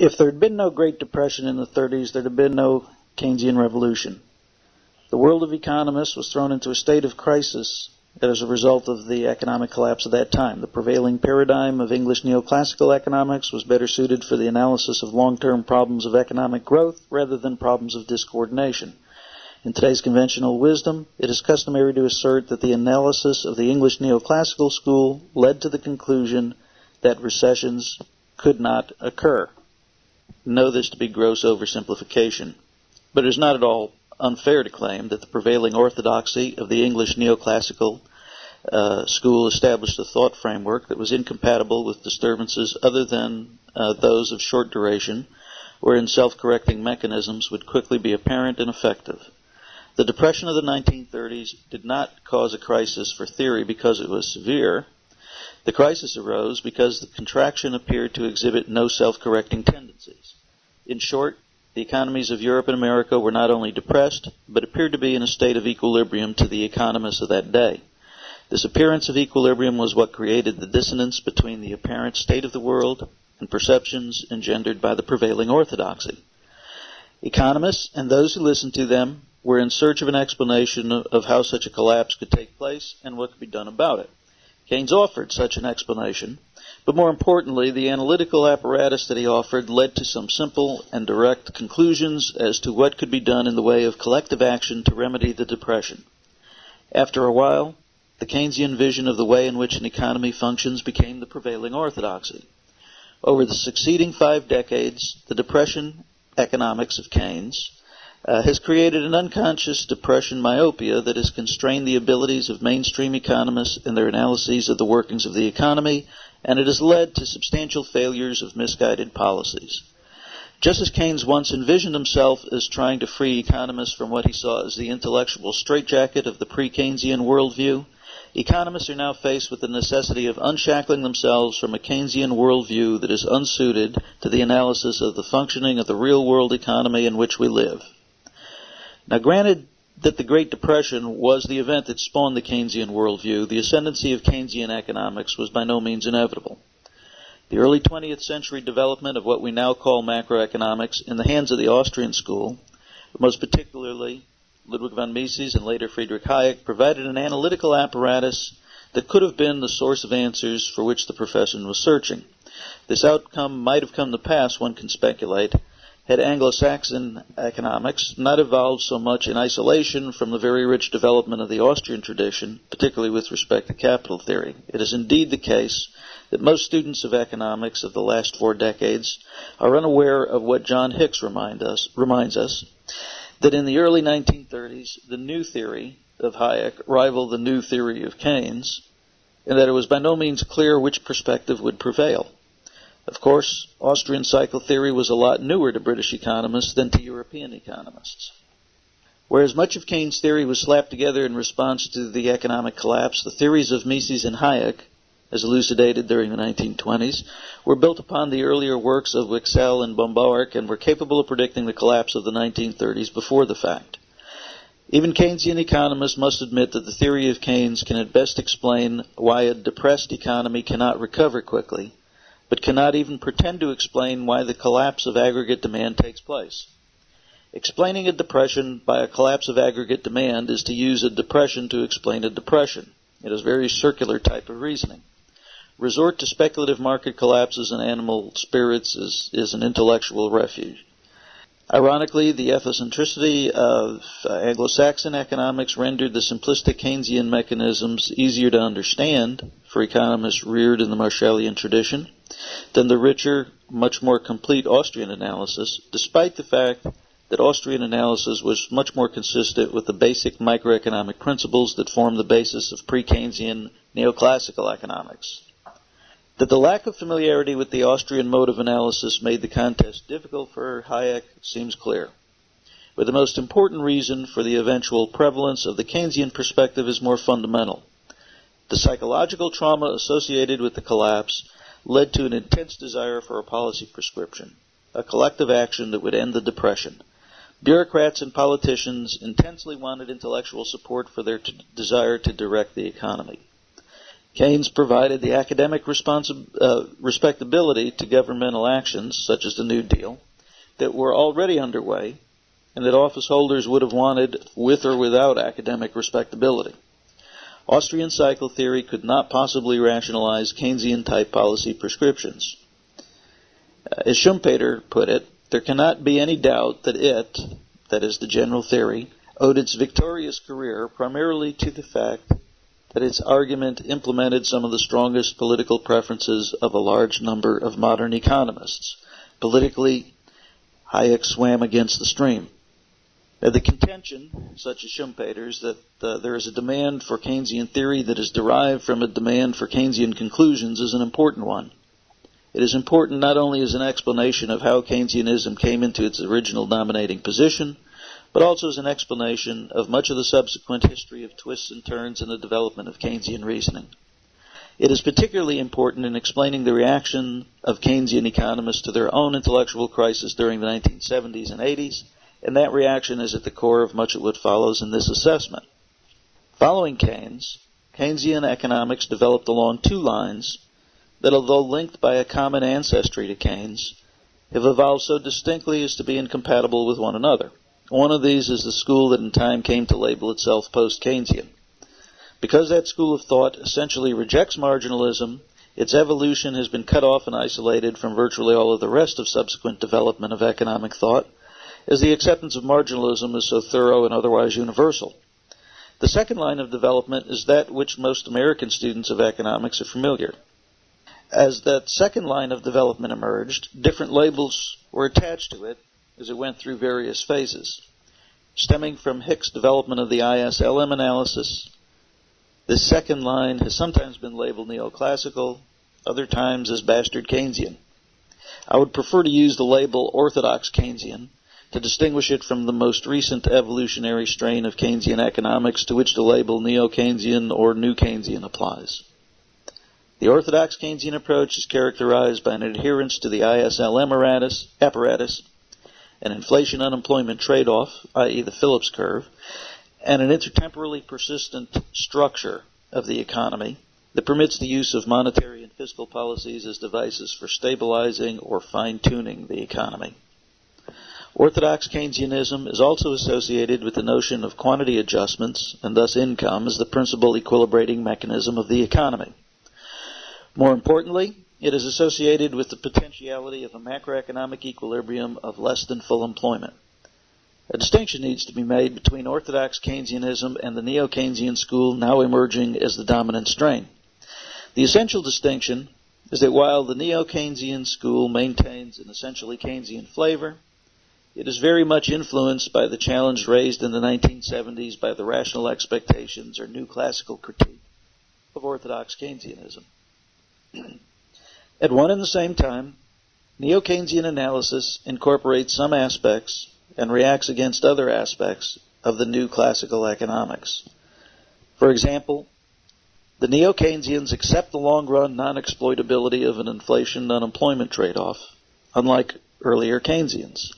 If there had been no Great Depression in the 30s, there would have been no Keynesian revolution. The world of economists was thrown into a state of crisis as a result of the economic collapse of that time. The prevailing paradigm of English neoclassical economics was better suited for the analysis of long-term problems of economic growth rather than problems of discoordination. In today's conventional wisdom, it is customary to assert that the analysis of the English neoclassical school led to the conclusion that recessions could not occur. Know this to be gross oversimplification, but it is not at all unfair to claim that the prevailing orthodoxy of the English neoclassical school established a thought framework that was incompatible with disturbances other than those of short duration, wherein self-correcting mechanisms would quickly be apparent and effective. The Depression of the 1930s did not cause a crisis for theory because it was severe. The crisis arose because the contraction appeared to exhibit no self-correcting tendencies. In short, the economies of Europe and America were not only depressed, but appeared to be in a state of equilibrium to the economists of that day. This appearance of equilibrium was what created the dissonance between the apparent state of the world and perceptions engendered by the prevailing orthodoxy. Economists and those who listened to them were in search of an explanation of how such a collapse could take place and what could be done about it. Keynes offered such an explanation, but more importantly, the analytical apparatus that he offered led to some simple and direct conclusions as to what could be done in the way of collective action to remedy the depression. After a while, the Keynesian vision of the way in which an economy functions became the prevailing orthodoxy. Over the succeeding 5 decades, the depression economics of Keynes has created an unconscious depression myopia that has constrained the abilities of mainstream economists in their analyses of the workings of the economy, and it has led to substantial failures of misguided policies. Just as Keynes once envisioned himself as trying to free economists from what he saw as the intellectual straitjacket of the pre-Keynesian worldview, economists are now faced with the necessity of unshackling themselves from a Keynesian worldview that is unsuited to the analysis of the functioning of the real-world economy in which we live. Now, granted that the Great Depression was the event that spawned the Keynesian worldview, the ascendancy of Keynesian economics was by no means inevitable. The early 20th century development of what we now call macroeconomics in the hands of the Austrian school, but most particularly Ludwig von Mises and later Friedrich Hayek, provided an analytical apparatus that could have been the source of answers for which the profession was searching. This outcome might have come to pass, one can speculate, had Anglo-Saxon economics not evolved so much in isolation from the very rich development of the Austrian tradition, particularly with respect to capital theory. It is indeed the case that most students of economics of the last 4 decades are unaware of what John Hicks reminds us, that in the early 1930s, the new theory of Hayek rivaled the new theory of Keynes, and that it was by no means clear which perspective would prevail. Of course, Austrian cycle theory was a lot newer to British economists than to European economists. Whereas much of Keynes' theory was slapped together in response to the economic collapse, the theories of Mises and Hayek, as elucidated during the 1920s, were built upon the earlier works of Wicksell and Bombark and were capable of predicting the collapse of the 1930s before the fact. Even Keynesian economists must admit that the theory of Keynes can at best explain why a depressed economy cannot recover quickly, but cannot even pretend to explain why the collapse of aggregate demand takes place. Explaining a depression by a collapse of aggregate demand is to use a depression to explain a depression. It is a very circular type of reasoning. Resort to speculative market collapses in animal spirits is an intellectual refuge. Ironically, the ethnocentricity of Anglo-Saxon economics rendered the simplistic Keynesian mechanisms easier to understand for economists reared in the Marshallian tradition than the richer, much more complete Austrian analysis, despite the fact that Austrian analysis was much more consistent with the basic microeconomic principles that form the basis of pre-Keynesian neoclassical economics. That the lack of familiarity with the Austrian mode of analysis made the contest difficult for Hayek seems clear. But the most important reason for the eventual prevalence of the Keynesian perspective is more fundamental. The psychological trauma associated with the collapse led to an intense desire for a policy prescription, a collective action that would end the depression. Bureaucrats and politicians intensely wanted intellectual support for their desire to direct the economy. Keynes provided the academic respectability to governmental actions, such as the New Deal, that were already underway and that office holders would have wanted with or without academic respectability. Austrian cycle theory could not possibly rationalize Keynesian-type policy prescriptions. As Schumpeter put it, there cannot be any doubt that it, that is the general theory, owed its victorious career primarily to the fact that its argument implemented some of the strongest political preferences of a large number of modern economists. Politically, Hayek swam against the stream. The contention, such as Schumpeter's, that there is a demand for Keynesian theory that is derived from a demand for Keynesian conclusions is an important one. It is important not only as an explanation of how Keynesianism came into its original dominating position, but also as an explanation of much of the subsequent history of twists and turns in the development of Keynesian reasoning. It is particularly important in explaining the reaction of Keynesian economists to their own intellectual crisis during the 1970s and 80s, and that reaction is at the core of much of what follows in this assessment. Following Keynes, Keynesian economics developed along two lines that, although linked by a common ancestry to Keynes, have evolved so distinctly as to be incompatible with one another. One of these is the school that in time came to label itself Post Keynesian. Because that school of thought essentially rejects marginalism, its evolution has been cut off and isolated from virtually all of the rest of subsequent development of economic thought, as the acceptance of marginalism is so thorough and otherwise universal. The second line of development is that which most American students of economics are familiar. As that second line of development emerged, different labels were attached to it as it went through various phases. Stemming from Hick's development of the ISLM analysis, this second line has sometimes been labeled neoclassical, other times as bastard Keynesian. I would prefer to use the label Orthodox Keynesian to distinguish it from the most recent evolutionary strain of Keynesian economics to which the label Neo-Keynesian or New Keynesian applies. The Orthodox Keynesian approach is characterized by an adherence to the ISLM apparatus, an inflation-unemployment trade-off, i.e. the Phillips curve, and an intertemporally persistent structure of the economy that permits the use of monetary and fiscal policies as devices for stabilizing or fine-tuning the economy. Orthodox Keynesianism is also associated with the notion of quantity adjustments, and thus income, as the principal equilibrating mechanism of the economy. More importantly, it is associated with the potentiality of a macroeconomic equilibrium of less than full employment. A distinction needs to be made between Orthodox Keynesianism and the Neo-Keynesian school now emerging as the dominant strain. The essential distinction is that while the Neo-Keynesian school maintains an essentially Keynesian flavor, it is very much influenced by the challenge raised in the 1970s by the rational expectations or new classical critique of Orthodox Keynesianism. At one and the same time, Neo-Keynesian analysis incorporates some aspects and reacts against other aspects of the new classical economics. For example, the Neo-Keynesians accept the long-run non-exploitability of an inflation-unemployment trade-off, unlike earlier Keynesians.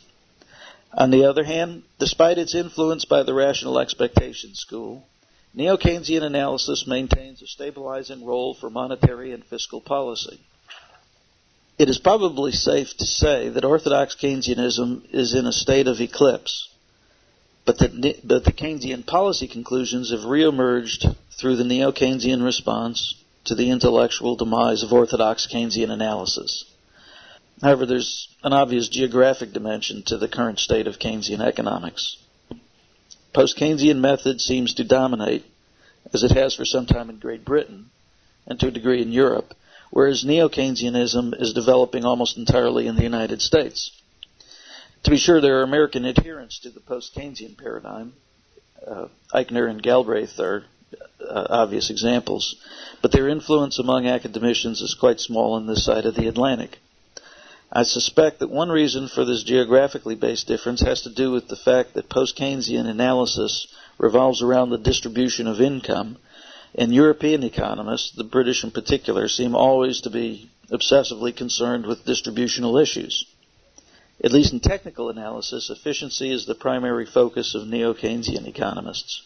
On the other hand, despite its influence by the rational expectations school, Neo-Keynesian analysis maintains a stabilizing role for monetary and fiscal policy. It is probably safe to say that Orthodox Keynesianism is in a state of eclipse, but that the Keynesian policy conclusions have reemerged through the Neo-Keynesian response to the intellectual demise of Orthodox Keynesian analysis. However, there's an obvious geographic dimension to the current state of Keynesian economics. Post-Keynesian method seems to dominate, as it has for some time in Great Britain, and to a degree in Europe, whereas Neo-Keynesianism is developing almost entirely in the United States. To be sure, there are American adherents to the post-Keynesian paradigm. Eichner and Galbraith are obvious examples, but their influence among academicians is quite small on this side of the Atlantic. I suspect that one reason for this geographically based difference has to do with the fact that post-Keynesian analysis revolves around the distribution of income, and European economists, the British in particular, seem always to be obsessively concerned with distributional issues. At least in technical analysis, efficiency is the primary focus of Neo-Keynesian economists.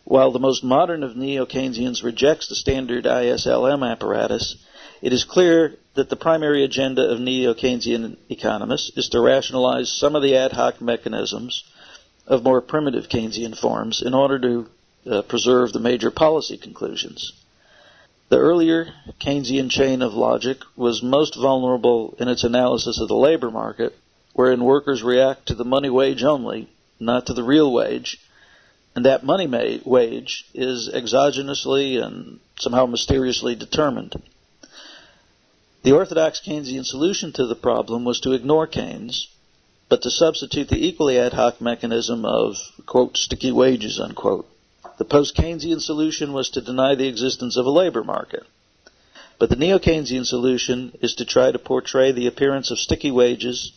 While the most modern of Neo-Keynesians rejects the standard ISLM apparatus, it is clear that the primary agenda of Neo-Keynesian economists is to rationalize some of the ad hoc mechanisms of more primitive Keynesian forms in order to preserve the major policy conclusions. The earlier Keynesian chain of logic was most vulnerable in its analysis of the labor market, wherein workers react to the money wage only, not to the real wage, and that money wage is exogenously and somehow mysteriously determined. The Orthodox Keynesian solution to the problem was to ignore Keynes, but to substitute the equally ad hoc mechanism of, quote, sticky wages, unquote. The Post Keynesian solution was to deny the existence of a labor market. But the Neo-Keynesian solution is to try to portray the appearance of sticky wages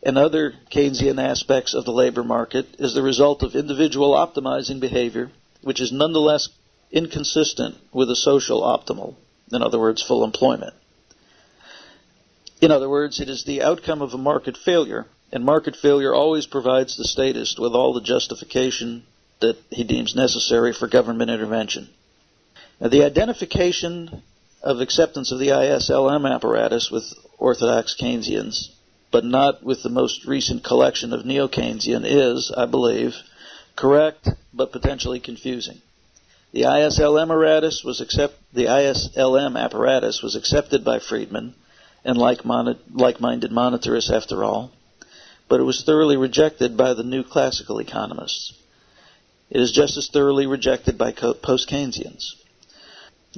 and other Keynesian aspects of the labor market as the result of individual optimizing behavior, which is nonetheless inconsistent with a social optimal, in other words, full employment. In other words, it is the outcome of a market failure, and market failure always provides the statist with all the justification that he deems necessary for government intervention. Now, the identification of acceptance of the ISLM apparatus with Orthodox Keynesians, but not with the most recent collection of Neo-Keynesian, is, I believe, correct but potentially confusing. The ISLM apparatus was accepted by Friedman and like-minded monetarists, after all, but it was thoroughly rejected by the new classical economists. It is just as thoroughly rejected by post-Keynesians.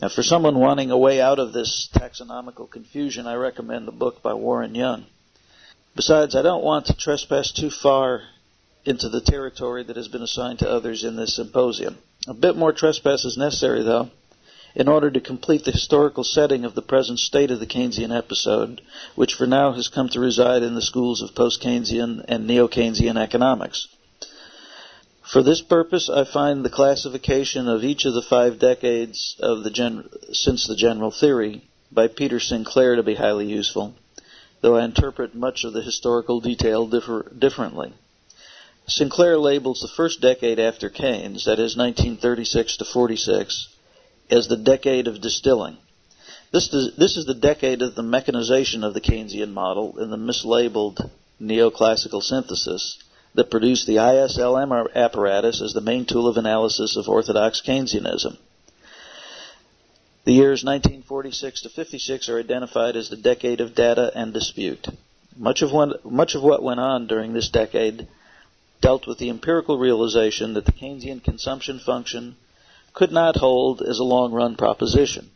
Now, for someone wanting a way out of this taxonomical confusion, I recommend the book by Warren Young. Besides, I don't want to trespass too far into the territory that has been assigned to others in this symposium. A bit more trespass is necessary, though, in order to complete the historical setting of the present state of the Keynesian episode, which for now has come to reside in the schools of Post-Keynesian and Neo-Keynesian economics. For this purpose, I find the classification of each of the 5 decades of since the general theory by Peter Sinclair to be highly useful, though I interpret much of the historical detail differently. Sinclair labels the first decade after Keynes, that is 1936 to 46, as the decade of distilling. This is the decade of the mechanization of the Keynesian model and the mislabeled neoclassical synthesis that produced the ISLM apparatus as the main tool of analysis of Orthodox Keynesianism. The years 1946 to 56 are identified as the decade of data and dispute. Much of what went on during this decade dealt with the empirical realization that the Keynesian consumption function could not hold as a long-run proposition.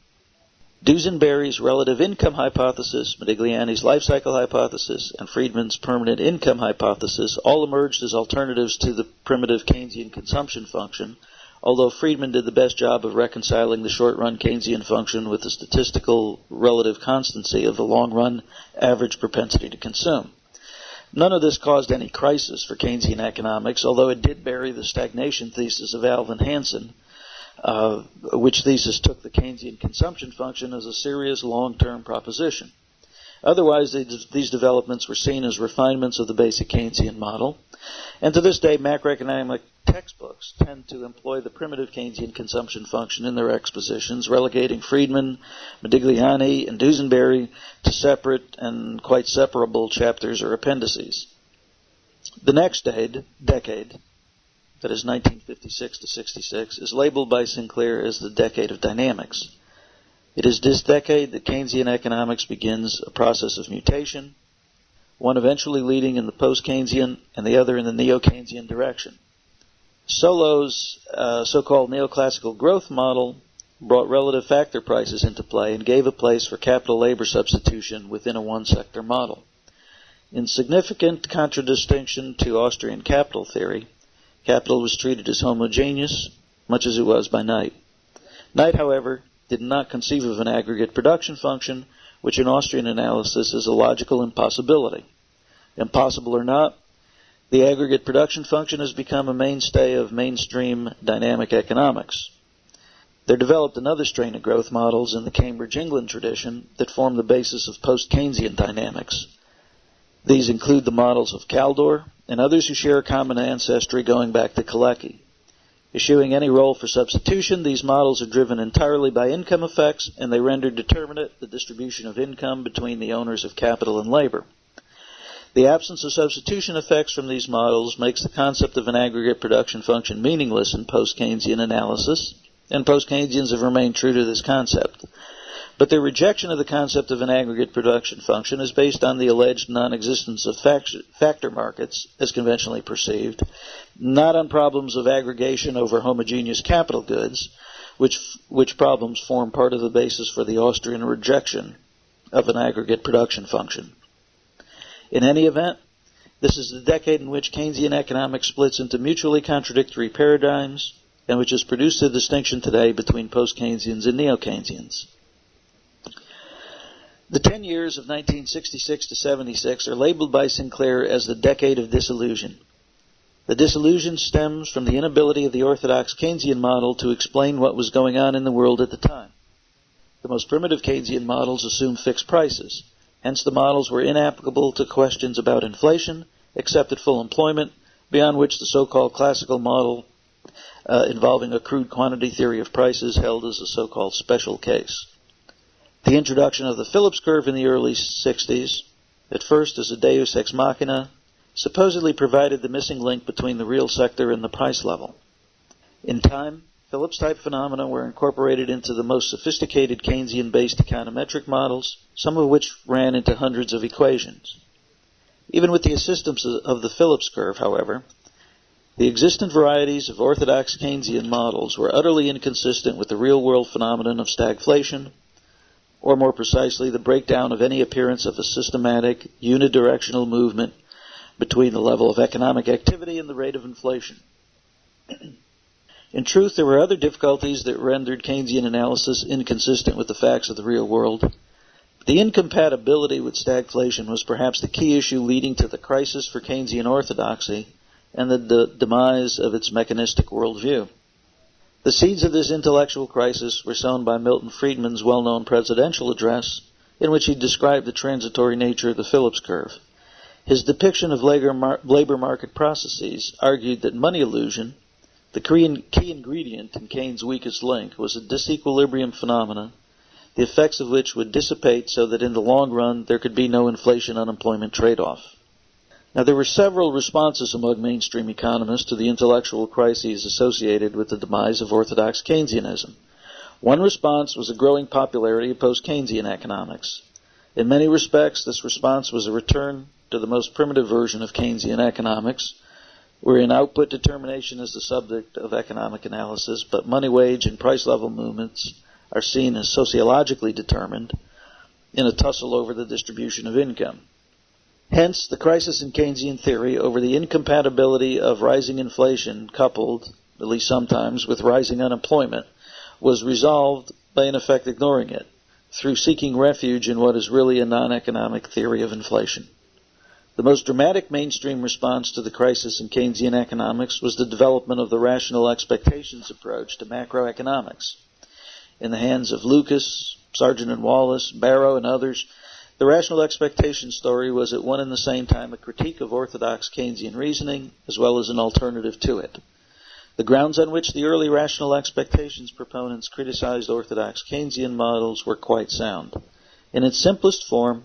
Duesenberry's relative income hypothesis, Modigliani's life cycle hypothesis, and Friedman's permanent income hypothesis all emerged as alternatives to the primitive Keynesian consumption function, although Friedman did the best job of reconciling the short-run Keynesian function with the statistical relative constancy of the long-run average propensity to consume. None of this caused any crisis for Keynesian economics, although it did bury the stagnation thesis of Alvin Hansen, which thesis took the Keynesian consumption function as a serious long-term proposition. Otherwise, these developments were seen as refinements of the basic Keynesian model, and to this day, macroeconomic textbooks tend to employ the primitive Keynesian consumption function in their expositions, relegating Friedman, Modigliani, and Duesenberry to separate and quite separable chapters or appendices. The next decade, that is 1956 to 66, is labeled by Sinclair as the decade of dynamics. It is this decade that Keynesian economics begins a process of mutation, one eventually leading in the post-Keynesian and the other in the Neo-Keynesian direction. Solo's so-called neoclassical growth model brought relative factor prices into play and gave a place for capital-labor substitution within a one-sector model. In significant contradistinction to Austrian capital theory, capital was treated as homogeneous, much as it was by Knight. Knight, however, did not conceive of an aggregate production function, which in Austrian analysis is a logical impossibility. Impossible or not, the aggregate production function has become a mainstay of mainstream dynamic economics. There developed another strain of growth models in the Cambridge, England tradition that form the basis of post-Keynesian dynamics. These include the models of Kaldor and others who share a common ancestry going back to Kalecki. Eschewing any role for substitution, these models are driven entirely by income effects, and they render determinate the distribution of income between the owners of capital and labor. The absence of substitution effects from these models makes the concept of an aggregate production function meaningless in post-Keynesian analysis, and post-Keynesians have remained true to this concept. But their rejection of the concept of an aggregate production function is based on the alleged non-existence of factor markets, as conventionally perceived, not on problems of aggregation over homogeneous capital goods, which problems form part of the basis for the Austrian rejection of an aggregate production function. In any event, this is the decade in which Keynesian economics splits into mutually contradictory paradigms, and which has produced a distinction today between post-Keynesians and Neo-Keynesians. The 10 years of 1966 to 76 are labeled by Sinclair as the decade of disillusion. The disillusion stems from the inability of the Orthodox Keynesian model to explain what was going on in the world at the time. The most primitive Keynesian models assume fixed prices. Hence, the models were inapplicable to questions about inflation, except at full employment, beyond which the so-called classical model involving a crude quantity theory of prices held as a so-called special case. The introduction of the Phillips curve in the early 60s, at first as a deus ex machina, supposedly provided the missing link between the real sector and the price level. In time, Phillips-type phenomena were incorporated into the most sophisticated Keynesian-based econometric models, some of which ran into hundreds of equations. Even with the assistance of the Phillips curve, however, the existent varieties of orthodox Keynesian models were utterly inconsistent with the real-world phenomenon of stagflation, or more precisely, the breakdown of any appearance of a systematic, unidirectional movement between the level of economic activity and the rate of inflation. In truth, there were other difficulties that rendered Keynesian analysis inconsistent with the facts of the real world. The incompatibility with stagflation was perhaps the key issue leading to the crisis for Keynesian orthodoxy and the demise of its mechanistic worldview. The seeds of this intellectual crisis were sown by Milton Friedman's well-known presidential address, in which he described the transitory nature of the Phillips curve. His depiction of labor market processes argued that money illusion, the key ingredient in Keynes' weakest link, was a disequilibrium phenomena, the effects of which would dissipate so that in the long run there could be no inflation-unemployment trade-off. Now, there were several responses among mainstream economists to the intellectual crises associated with the demise of orthodox Keynesianism. One response was a growing popularity of post-Keynesian economics. In many respects, this response was a return to the most primitive version of Keynesian economics, wherein output determination is the subject of economic analysis, but money, wage, and price level movements are seen as sociologically determined in a tussle over the distribution of income. Hence, the crisis in Keynesian theory over the incompatibility of rising inflation coupled, at least sometimes, with rising unemployment was resolved by in effect ignoring it, through seeking refuge in what is really a non-economic theory of inflation. The most dramatic mainstream response to the crisis in Keynesian economics was the development of the rational expectations approach to macroeconomics. In the hands of Lucas, Sargent and Wallace, Barrow, and others, the rational expectation story was at one and the same time a critique of orthodox Keynesian reasoning as well as an alternative to it. The grounds on which the early rational expectations proponents criticized orthodox Keynesian models were quite sound. In its simplest form,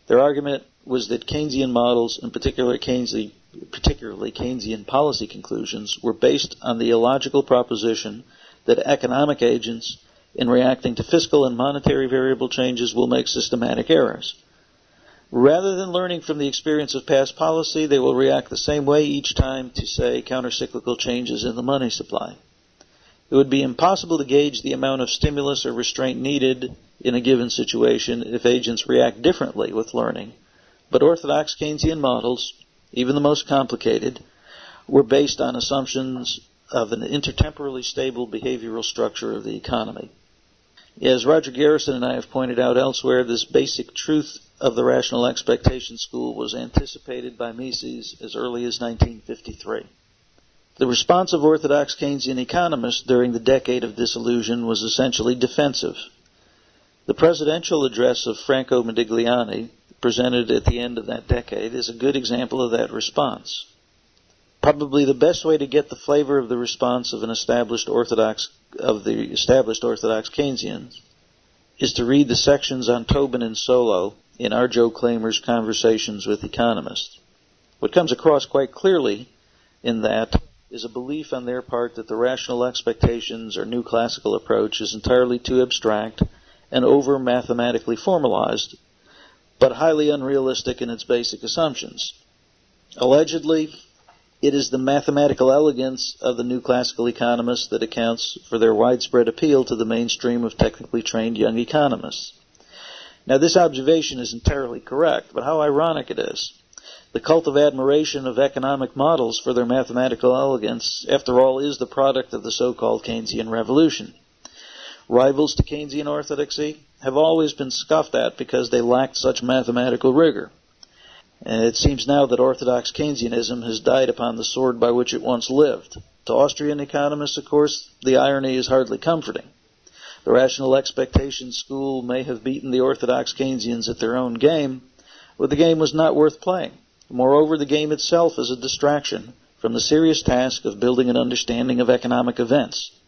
their argument was that Keynesian models, and particularly Keynesian policy conclusions, were based on the illogical proposition that economic agents, in reacting to fiscal and monetary variable changes, will make systematic errors. Rather than learning from the experience of past policy, they will react the same way each time to, say, countercyclical changes in the money supply. It would be impossible to gauge the amount of stimulus or restraint needed in a given situation if agents react differently with learning. But orthodox Keynesian models, even the most complicated, were based on assumptions of an intertemporally stable behavioral structure of the economy. As Roger Garrison and I have pointed out elsewhere, this basic truth of the rational expectation school was anticipated by Mises as early as 1953. The response of orthodox Keynesian economists during the decade of disillusion was essentially defensive. The presidential address of Franco Modigliani, presented at the end of that decade, is a good example of that response. Probably the best way to get the flavor of the response of the established Orthodox Keynesians is to read the sections on Tobin and Solow in R. Joe Klamer's Conversations with Economists. What comes across quite clearly in that is a belief on their part that the rational expectations or new classical approach is entirely too abstract and over-mathematically formalized, but highly unrealistic in its basic assumptions. Allegedly, it is the mathematical elegance of the new classical economists that accounts for their widespread appeal to the mainstream of technically trained young economists. Now, this observation is entirely correct, but how ironic it is. The cult of admiration of economic models for their mathematical elegance, after all, is the product of the so-called Keynesian revolution. Rivals to Keynesian orthodoxy have always been scoffed at because they lacked such mathematical rigor. And it seems now that Orthodox Keynesianism has died upon the sword by which it once lived. To Austrian economists, of course, the irony is hardly comforting. The rational expectations school may have beaten the Orthodox Keynesians at their own game, but the game was not worth playing. Moreover, the game itself is a distraction from the serious task of building an understanding of economic events.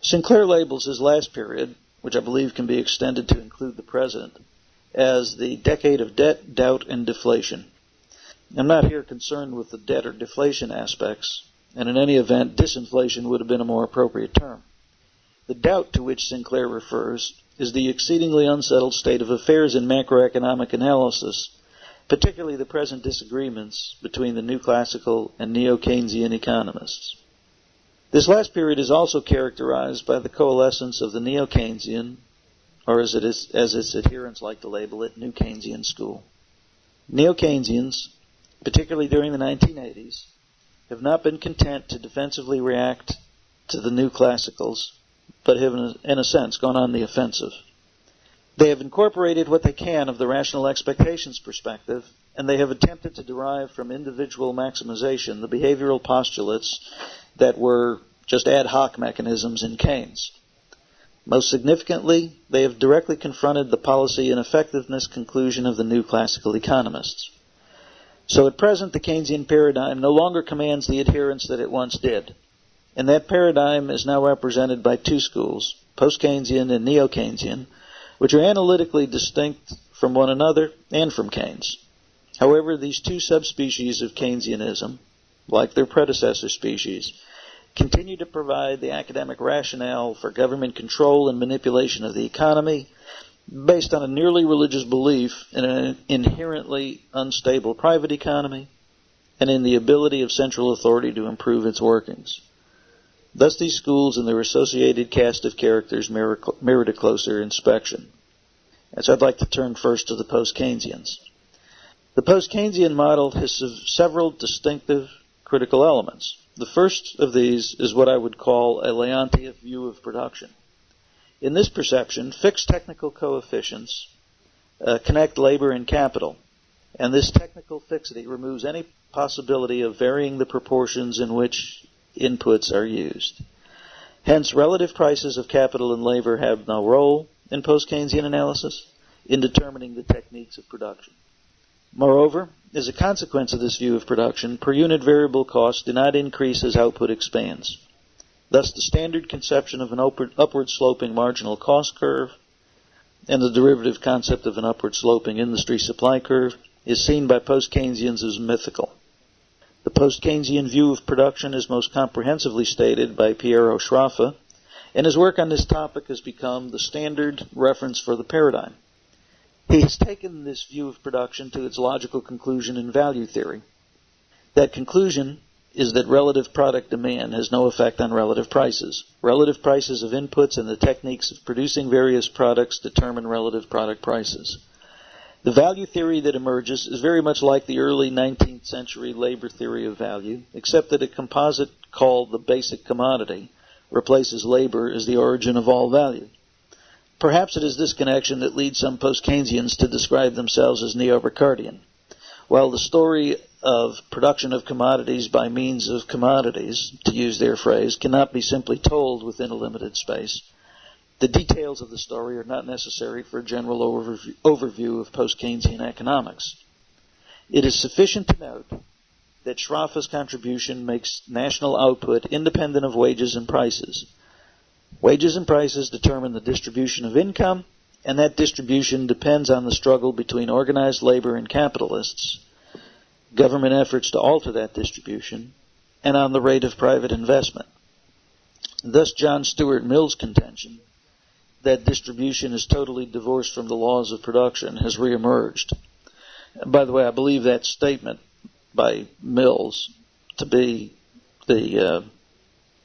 Sinclair labels his last period, which I believe can be extended to include the present, as the decade of debt, doubt, and deflation. I'm not here concerned with the debt or deflation aspects, and in any event, disinflation would have been a more appropriate term. The doubt to which Sinclair refers is the exceedingly unsettled state of affairs in macroeconomic analysis, particularly the present disagreements between the new classical and neo-Keynesian economists. This last period is also characterized by the coalescence of the neo-Keynesian, or as its adherents like to label it, New Keynesian school. Neo-Keynesians, particularly during the 1980s, have not been content to defensively react to the new classicals, but have, in a sense, gone on the offensive. They have incorporated what they can of the rational expectations perspective, and they have attempted to derive from individual maximization the behavioral postulates that were just ad hoc mechanisms in Keynes. Most significantly, they have directly confronted the policy and effectiveness conclusion of the new classical economists. So at present, the Keynesian paradigm no longer commands the adherents that it once did. And that paradigm is now represented by two schools, Post Keynesian and Neo-Keynesian, which are analytically distinct from one another and from Keynes. However, these two subspecies of Keynesianism, like their predecessor species, continue to provide the academic rationale for government control and manipulation of the economy based on a nearly religious belief in an inherently unstable private economy and in the ability of central authority to improve its workings. Thus, these schools and their associated cast of characters merit a closer inspection. And so I'd like to turn first to the Post-Keynesians. The Post-Keynesian model has several distinctive critical elements. The first of these is what I would call a Leontian view of production. In this perception, fixed technical coefficients connect labor and capital, and this technical fixity removes any possibility of varying the proportions in which inputs are used. Hence, relative prices of capital and labor have no role in post-Keynesian analysis in determining the techniques of production. Moreover, as a consequence of this view of production, per unit variable costs do not increase as output expands. Thus, the standard conception of an upward-sloping marginal cost curve and the derivative concept of an upward-sloping industry supply curve is seen by post-Keynesians as mythical. The post-Keynesian view of production is most comprehensively stated by Piero Sraffa, and his work on this topic has become the standard reference for the paradigm. He has taken this view of production to its logical conclusion in value theory. That conclusion is that relative product demand has no effect on relative prices. Relative prices of inputs and the techniques of producing various products determine relative product prices. The value theory that emerges is very much like the early 19th century labor theory of value, except that a composite called the basic commodity replaces labor as the origin of all value. Perhaps it is this connection that leads some post-Keynesians to describe themselves as neo-Ricardian. While the story of production of commodities by means of commodities, to use their phrase, cannot be simply told within a limited space, the details of the story are not necessary for a general overview of post-Keynesian economics. It is sufficient to note that Schroff's contribution makes national output independent of wages and prices. Wages and prices determine the distribution of income, and that distribution depends on the struggle between organized labor and capitalists, government efforts to alter that distribution, and on the rate of private investment. Thus, John Stuart Mill's contention that distribution is totally divorced from the laws of production has reemerged. By the way, I believe that statement by Mills to be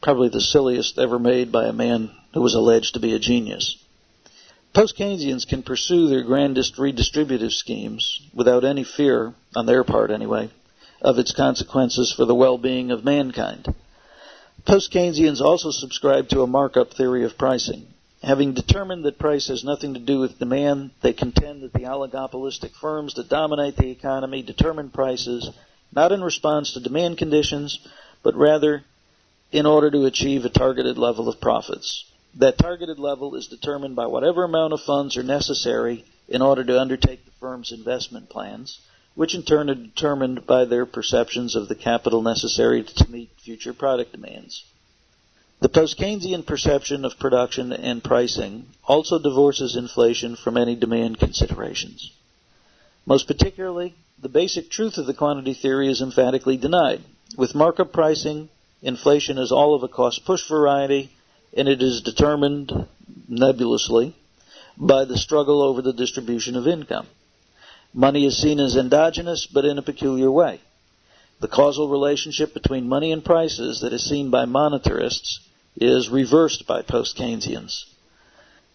probably the silliest ever made by a man who was alleged to be a genius. Post Keynesians can pursue their grandest redistributive schemes without any fear, on their part anyway, of its consequences for the well-being of mankind. Post Keynesians also subscribe to a markup theory of pricing. Having determined that price has nothing to do with demand, they contend that the oligopolistic firms that dominate the economy determine prices not in response to demand conditions, but rather in order to achieve a targeted level of profits. That targeted level is determined by whatever amount of funds are necessary in order to undertake the firm's investment plans, which in turn are determined by their perceptions of the capital necessary to meet future product demands. The post-Keynesian perception of production and pricing also divorces inflation from any demand considerations. Most particularly, the basic truth of the quantity theory is emphatically denied. With markup pricing, inflation is all of a cost-push variety, and it is determined nebulously by the struggle over the distribution of income. Money is seen as endogenous, but in a peculiar way. The causal relationship between money and prices that is seen by monetarists is reversed by post-Keynesians.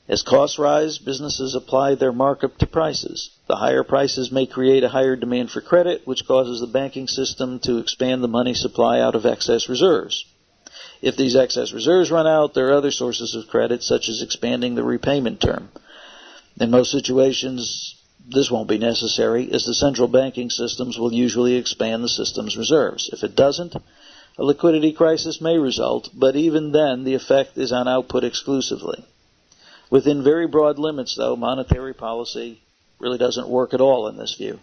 As costs rise, businesses apply their markup to prices. The higher prices may create a higher demand for credit, which causes the banking system to expand the money supply out of excess reserves. If these excess reserves run out, there are other sources of credit, such as expanding the repayment term. In most situations, this won't be necessary, as the central banking systems will usually expand the system's reserves. If it doesn't, a liquidity crisis may result, but even then the effect is on output exclusively. Within very broad limits, though, monetary policy really doesn't work at all in this view.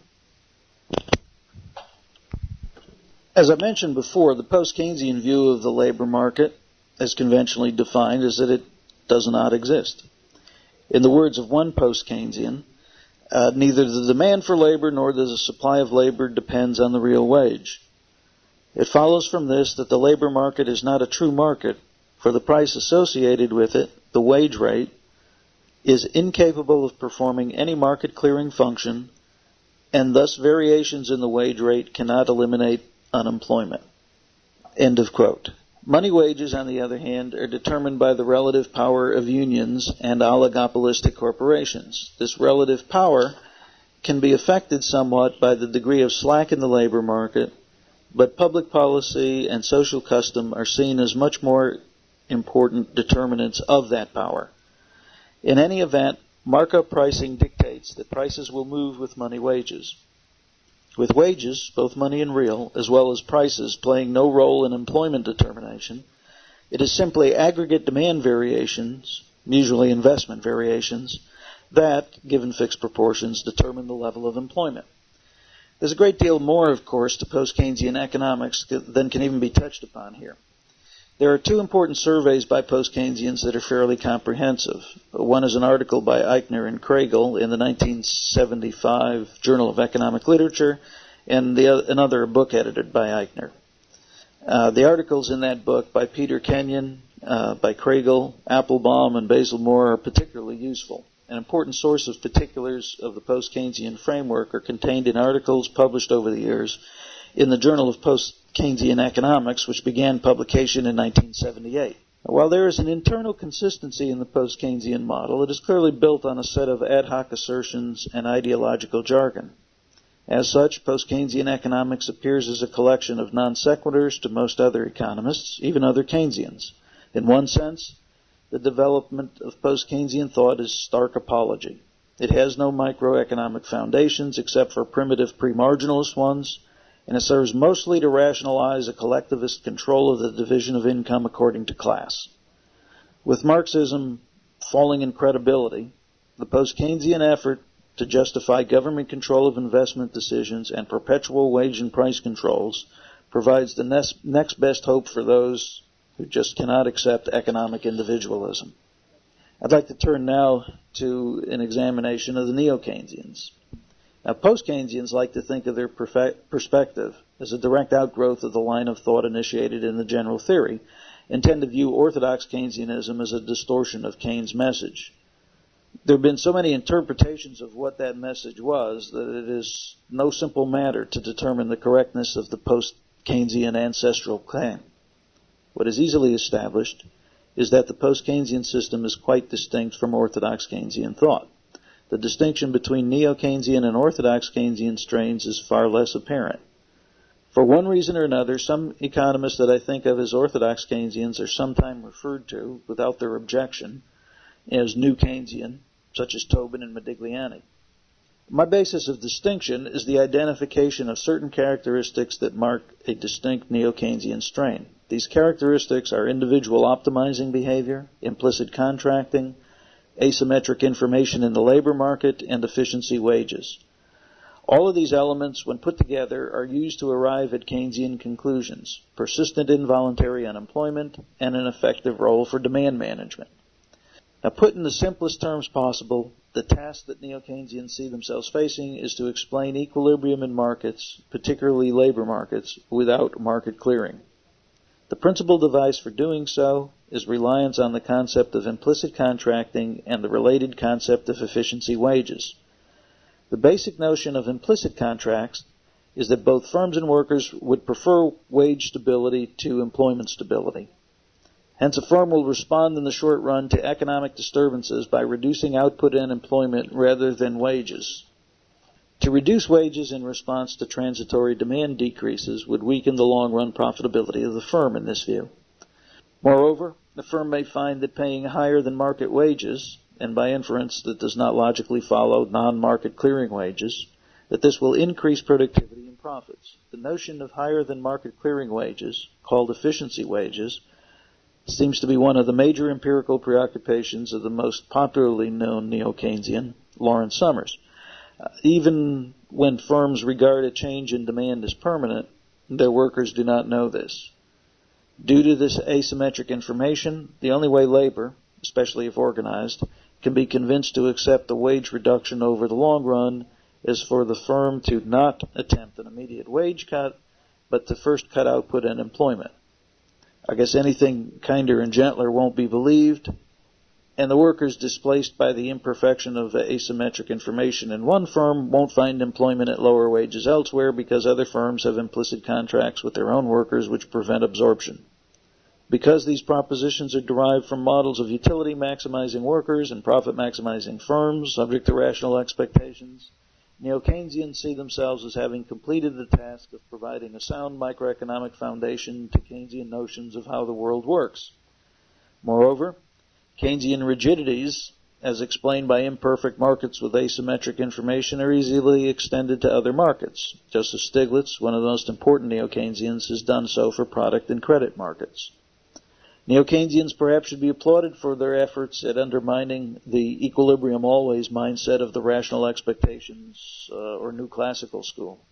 As I mentioned before, the post-Keynesian view of the labor market, as conventionally defined, is that it does not exist. In the words of one post-Keynesian, neither the demand for labor nor the supply of labor depends on the real wage. It follows from this that the labor market is not a true market, for the price associated with it, the wage rate, is incapable of performing any market clearing function, and thus variations in the wage rate cannot eliminate unemployment. End of quote. Money wages, on the other hand, are determined by the relative power of unions and oligopolistic corporations. This relative power can be affected somewhat by the degree of slack in the labor market, but public policy and social custom are seen as much more important determinants of that power. In any event, markup pricing dictates that prices will move with money wages. With wages, both money and real, as well as prices, playing no role in employment determination, it is simply aggregate demand variations, usually investment variations, that, given fixed proportions, determine the level of employment. There's a great deal more, of course, to post-Keynesian economics than can even be touched upon here. There are two important surveys by post-Keynesians that are fairly comprehensive. One is an article by Eichner and Kriegel in the 1975 Journal of Economic Literature, and another a book edited by Eichner. The articles in that book by Peter Kenyon, by Kriegel, Applebaum, and Basil Moore are particularly useful. An important source of particulars of the post-Keynesian framework are contained in articles published over the years in the Journal of Post-Keynesian Economics, which began publication in 1978. While there is an internal consistency in the post-Keynesian model, it is clearly built on a set of ad hoc assertions and ideological jargon. As such, post-Keynesian economics appears as a collection of non sequiturs to most other economists, even other Keynesians. In one sense, the development of post-Keynesian thought is stark apology. It has no microeconomic foundations except for primitive pre-marginalist ones, and it serves mostly to rationalize a collectivist control of the division of income according to class. With Marxism falling in credibility, the post-Keynesian effort to justify government control of investment decisions and perpetual wage and price controls provides the next best hope for those who just cannot accept economic individualism. I'd like to turn now to an examination of the Neo-Keynesians. Now, Post Keynesians like to think of their perspective as a direct outgrowth of the line of thought initiated in the general theory, and tend to view Orthodox Keynesianism as a distortion of Keynes' message. There have been so many interpretations of what that message was that it is no simple matter to determine the correctness of the post-Keynesian ancestral claim. What is easily established is that the post-Keynesian system is quite distinct from Orthodox Keynesian thought. The distinction between Neo-Keynesian and Orthodox Keynesian strains is far less apparent. For one reason or another, some economists that I think of as Orthodox Keynesians are sometimes referred to, without their objection, as New Keynesian, such as Tobin and Modigliani. My basis of distinction is the identification of certain characteristics that mark a distinct Neo-Keynesian strain. These characteristics are individual optimizing behavior, implicit contracting, asymmetric information in the labor market, and efficiency wages. All of these elements, when put together, are used to arrive at Keynesian conclusions: persistent involuntary unemployment and an effective role for demand management. Now, put in the simplest terms possible, the task that Neo-Keynesians see themselves facing is to explain equilibrium in markets, particularly labor markets, without market clearing. The principal device for doing so is reliance on the concept of implicit contracting and the related concept of efficiency wages. The basic notion of implicit contracts is that both firms and workers would prefer wage stability to employment stability. Hence, a firm will respond in the short run to economic disturbances by reducing output and employment rather than wages. To reduce wages in response to transitory demand decreases would weaken the long-run profitability of the firm in this view. Moreover, the firm may find that paying higher than market wages, and by inference that does not logically follow non-market clearing wages, that this will increase productivity and profits. The notion of higher than market clearing wages, called efficiency wages, seems to be one of the major empirical preoccupations of the most popularly known Neo-Keynesian, Lawrence Summers. Even when firms regard a change in demand as permanent, their workers do not know this. Due to this asymmetric information, the only way labor, especially if organized, can be convinced to accept a wage reduction over the long run is for the firm to not attempt an immediate wage cut, but to first cut output and employment. I guess anything kinder and gentler won't be believed, and the workers displaced by the imperfection of asymmetric information in one firm won't find employment at lower wages elsewhere because other firms have implicit contracts with their own workers which prevent absorption. Because these propositions are derived from models of utility maximizing workers and profit maximizing firms subject to rational expectations, Neo-Keynesians see themselves as having completed the task of providing a sound microeconomic foundation to Keynesian notions of how the world works. Moreover, Keynesian rigidities, as explained by imperfect markets with asymmetric information, are easily extended to other markets. Joseph Stiglitz, one of the most important Neo-Keynesians, has done so for product and credit markets. Neo-Keynesians perhaps should be applauded for their efforts at undermining the equilibrium always mindset of the rational expectations or new classical school.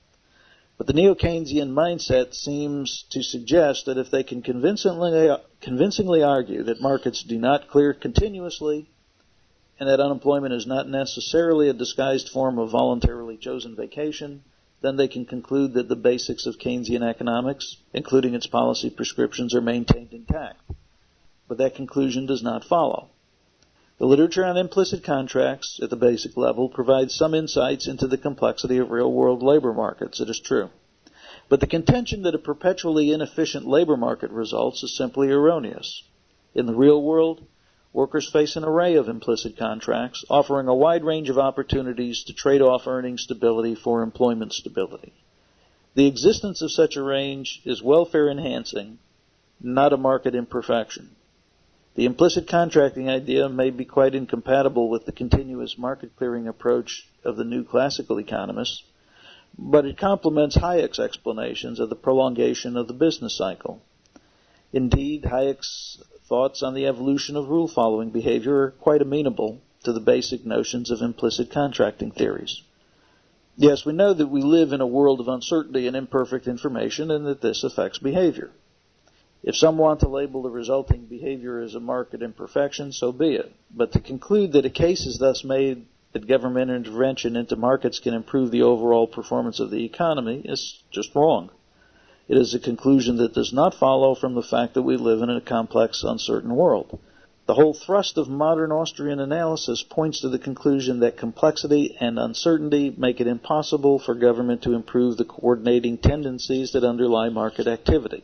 But the Neo-Keynesian mindset seems to suggest that if they can convincingly argue that markets do not clear continuously and that unemployment is not necessarily a disguised form of voluntarily chosen vacation, then they can conclude that the basics of Keynesian economics, including its policy prescriptions, are maintained intact. But that conclusion does not follow. The literature on implicit contracts at the basic level provides some insights into the complexity of real-world labor markets, it is true. But the contention that a perpetually inefficient labor market results is simply erroneous. In the real world, workers face an array of implicit contracts, offering a wide range of opportunities to trade off earning stability for employment stability. The existence of such a range is welfare enhancing, not a market imperfection. The implicit contracting idea may be quite incompatible with the continuous market clearing approach of the new classical economists, but it complements Hayek's explanations of the prolongation of the business cycle. Indeed, Hayek's thoughts on the evolution of rule-following behavior are quite amenable to the basic notions of implicit contracting theories. Yes, we know that we live in a world of uncertainty and imperfect information, and that this affects behavior. If some want to label the resulting behavior as a market imperfection, so be it. But to conclude that a case is thus made that government intervention into markets can improve the overall performance of the economy is just wrong. It is a conclusion that does not follow from the fact that we live in a complex, uncertain world. The whole thrust of modern Austrian analysis points to the conclusion that complexity and uncertainty make it impossible for government to improve the coordinating tendencies that underlie market activity.